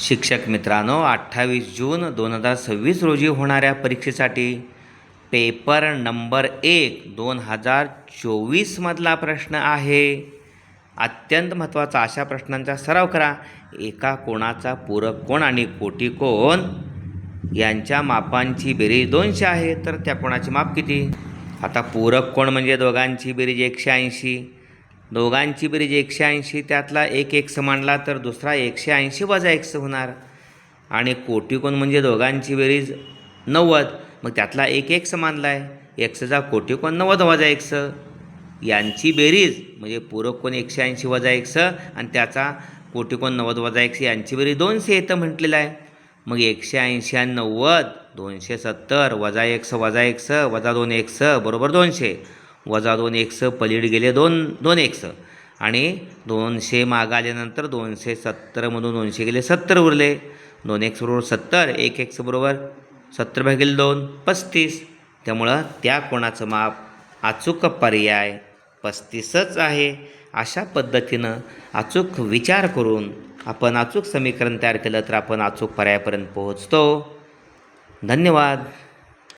शिक्षक मित्रांनो, 28 जून 2026 रोजी होणाऱ्या परीक्षेसाठी पेपर नंबर 1 2024 मधला प्रश्न आहे. अत्यंत महत्त्वाचा अशा प्रश्नांचा सराव करा. एका कोणाचा पूरक कोन आणि कोटी कोन यांच्या मापांची बेरीज 200 आहे, तर त्या कोणाचे माप किती? आता पूरक कोन म्हणजे दोघांची बेरीज 180. दोघांची बेरीज 180, त्यातला एक x मांडला तर दुसरा 180 वजा x होणार. आणि कोटीकोन म्हणजे दोघांची बेरीज 90, मग त्यातला एक x मानला आहे, xचा कोटीकोन 90 वजा x. यांची बेरीज म्हणजे पूरक कोन 180 वजा x आणि त्याचा कोटीकोन 90 वजा x, यांची बेरीज 200 येतं म्हटलेलं आहे. मग 180 आणि 90 270 वजा x वजा x वजा 2x बरोबर 200. वजा 2x पलीड गेले 2x आणि 200 मागं आल्यानंतर 270मधून 200 गेले 70 उरले. 2x बरोबर 70, 1x बरोबर 70 भागिले 2 35. त्यामुळं त्या कोणाचं माप अचूक पर्याय 35च आहे. अशा पद्धतीनं अचूक विचार करून आपण अचूक समीकरण तयार केलं तर आपण अचूक पर्यायापर्यंत पोहोचतो. धन्यवाद.